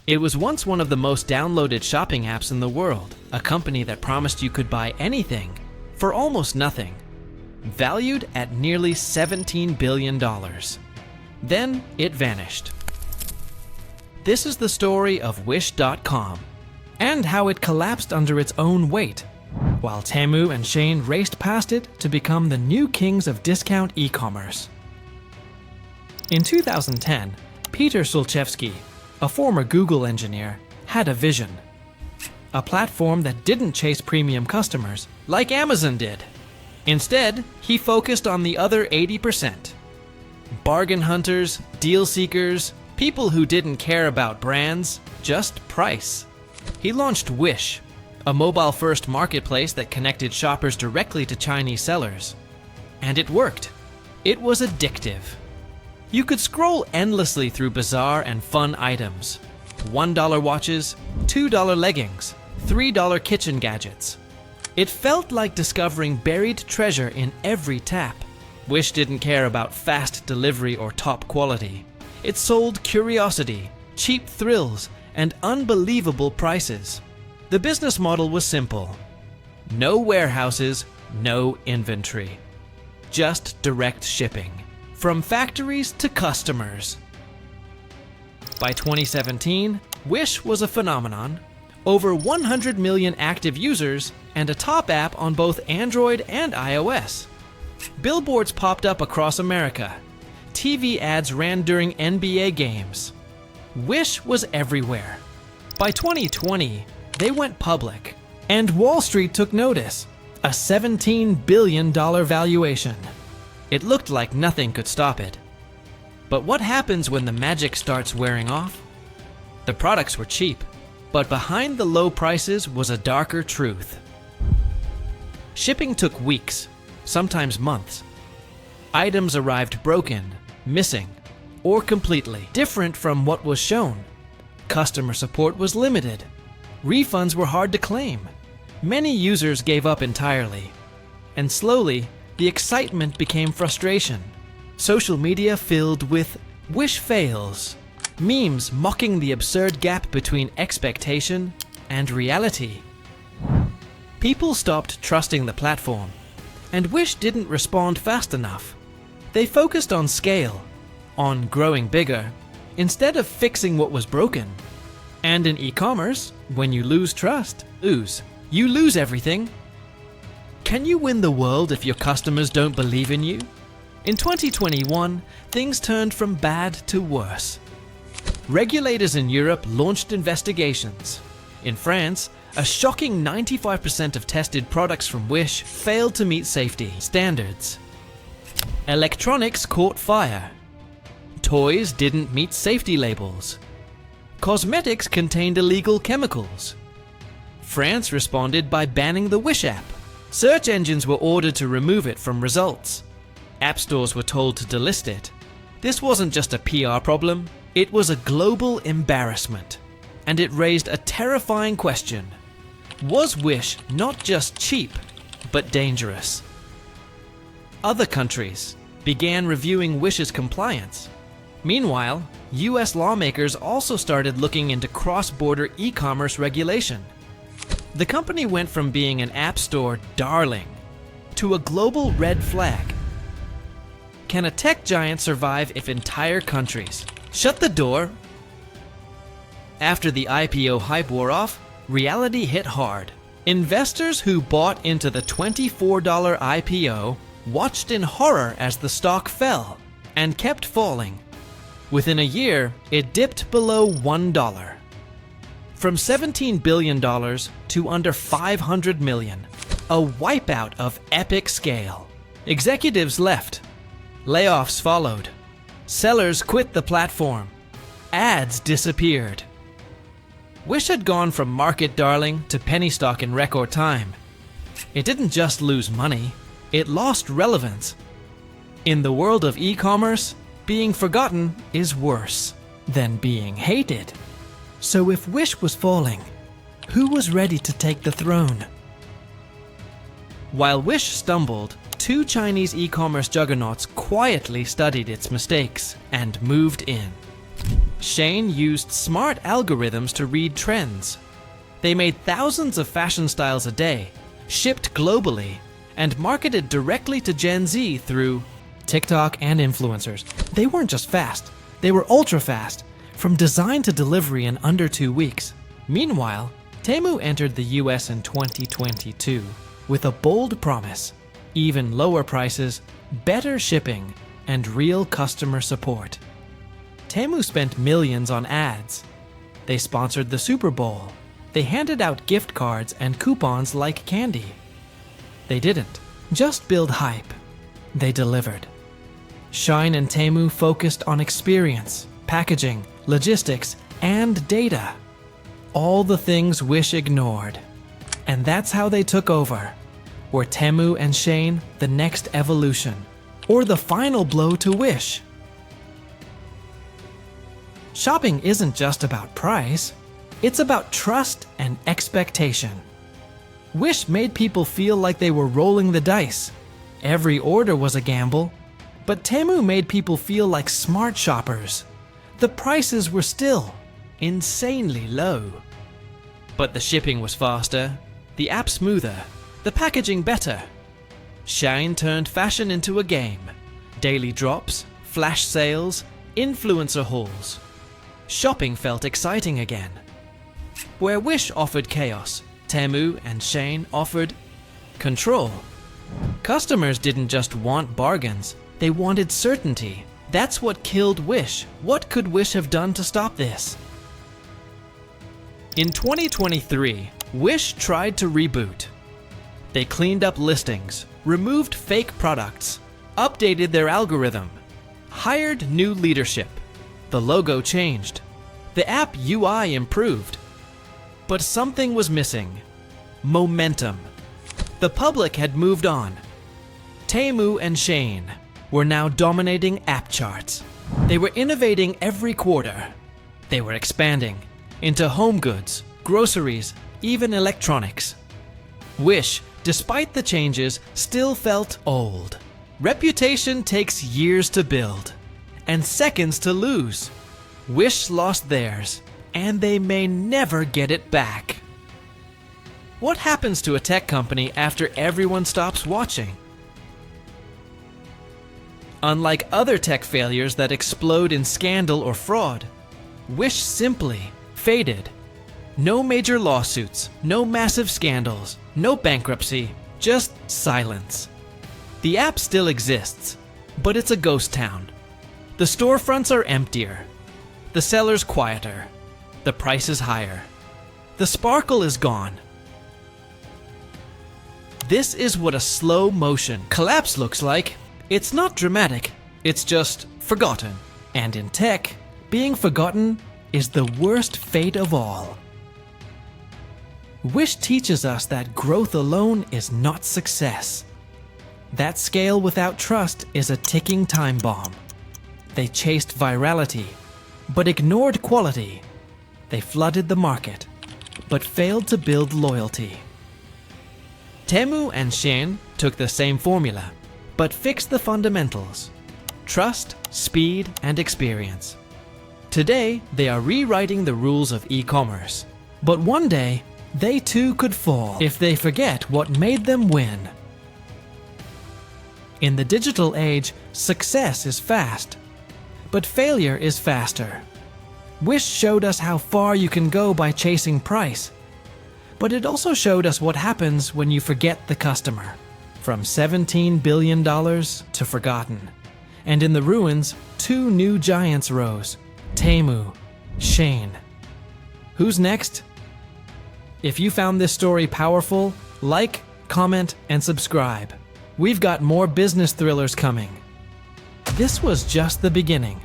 It was once one of the most downloaded shopping apps in the world, a company that promised you could buy anything for almost nothing, valued at nearly $17 billion. Then it vanished. This is the story of Wish.com and how it collapsed under its own weight, while Temu and Shein raced past it to become the new kings of discount e-commerce. In 2010, Peter Sulchevsky, a former Google engineer, had a vision. A platform that didn't chase premium customers like Amazon did. Instead, he focused on the other 80%. Bargain hunters, deal seekers, people who didn't care about brands, just price. He launched Wish, a mobile-first marketplace that connected shoppers directly to Chinese sellers. And it worked. It was addictive. You could scroll endlessly through bizarre and fun items. $1 watches, $2 leggings, $3 kitchen gadgets. It felt like discovering buried treasure in every tap. Wish didn't care about fast delivery or top quality. It sold curiosity, cheap thrills, and unbelievable prices. The business model was simple. No warehouses, no inventory. Just direct shipping, from factories to customers. By 2017, Wish was a phenomenon. Over 100 million active users and a top app on both Android and iOS. Billboards popped up across America. TV ads ran during NBA games. Wish was everywhere. By 2020, they went public, and Wall Street took notice. A $17 billion valuation. It looked like nothing could stop it. But what happens when the magic starts wearing off? The products were cheap, but behind the low prices was a darker truth. Shipping took weeks, sometimes months. Items arrived broken, missing, or completely different from what was shown. Customer support was limited. Refunds were hard to claim. Many users gave up entirely. And slowly, the excitement became frustration. Social media filled with "Wish fails," memes mocking the absurd gap between expectation and reality. People stopped trusting the platform, and Wish didn't respond fast enough. They focused on scale, on growing bigger, instead of fixing what was broken. And in e-commerce, when you lose trust, you lose everything. Can you win the world if your customers don't believe in you? In 2021, things turned from bad to worse. Regulators in Europe launched investigations. In France, a shocking 95% of tested products from Wish failed to meet safety standards. Electronics caught fire. Toys didn't meet safety labels. Cosmetics contained illegal chemicals. France responded by banning the Wish app. Search engines were ordered to remove it from results. App stores were told to delist it. This wasn't just a PR problem, it was a global embarrassment. And it raised a terrifying question. Was Wish not just cheap, but dangerous? Other countries began reviewing Wish's compliance. Meanwhile, US lawmakers also started looking into cross-border e-commerce regulation. The company went from being an app store darling to a global red flag. Can a tech giant survive if entire countries shut the door? After the IPO hype wore off, reality hit hard. Investors who bought into the $24 IPO watched in horror as the stock fell and kept falling. Within a year, it dipped below $1. From $17 billion to under $500 million. A wipeout of epic scale. Executives left. Layoffs followed. Sellers quit the platform. Ads disappeared. Wish had gone from market darling to penny stock in record time. It didn't just lose money, it lost relevance. In the world of e-commerce, being forgotten is worse than being hated. So if Wish was falling, who was ready to take the throne? While Wish stumbled, two Chinese e-commerce juggernauts quietly studied its mistakes and moved in. Shein used smart algorithms to read trends. They made thousands of fashion styles a day, shipped globally, and marketed directly to Gen Z through TikTok and influencers. They weren't just fast, they were ultra fast, from design to delivery in under 2 weeks. Meanwhile, Temu entered the US in 2022 with a bold promise: even lower prices, better shipping, and real customer support. Temu spent millions on ads. They sponsored the Super Bowl. They handed out gift cards and coupons like candy. They didn't just build hype, they delivered. Shein and Temu focused on experience, packaging, logistics, and data. All the things Wish ignored. And that's how they took over. Were Temu and Shein the next evolution, or the final blow to Wish? Shopping isn't just about price, it's about trust and expectation. Wish made people feel like they were rolling the dice. Every order was a gamble. But Temu made people feel like smart shoppers. The prices were still insanely low. But the shipping was faster, the app smoother, the packaging better. Shein turned fashion into a game. Daily drops, flash sales, influencer hauls. Shopping felt exciting again. Where Wish offered chaos, Temu and Shein offered control. Customers didn't just want bargains, they wanted certainty. That's what killed Wish. What could Wish have done to stop this? In 2023, Wish tried to reboot. They cleaned up listings, removed fake products, updated their algorithm, hired new leadership. The logo changed. The app UI improved. But something was missing: momentum. The public had moved on. Temu and Shein were now dominating app charts. They were innovating every quarter. They were expanding into home goods, groceries, even electronics. Wish, despite the changes, still felt old. Reputation takes years to build and seconds to lose. Wish lost theirs, and they may never get it back. What happens to a tech company after everyone stops watching? Unlike other tech failures that explode in scandal or fraud, Wish simply faded. No major lawsuits, no massive scandals, no bankruptcy, just silence. The app still exists, but it's a ghost town. The storefronts are emptier, the sellers quieter, the price is higher, the sparkle is gone. This is what a slow motion collapse looks like. It's not dramatic, it's just forgotten. And in tech, being forgotten is the worst fate of all. Wish teaches us that growth alone is not success. That scale without trust is a ticking time bomb. They chased virality, but ignored quality. They flooded the market, but failed to build loyalty. Temu and Shein took the same formula, but fixed the fundamentals: trust, speed, and experience. Today, they are rewriting the rules of e-commerce. But one day, they too could fall if they forget what made them win. In the digital age, success is fast, but failure is faster. Wish showed us how far you can go by chasing price, but it also showed us what happens when you forget the customer. From $17 billion to forgotten. And in the ruins, two new giants rose: Temu, Shein. Who's next? If you found this story powerful, like, comment, and subscribe. We've got more business thrillers coming. This was just the beginning.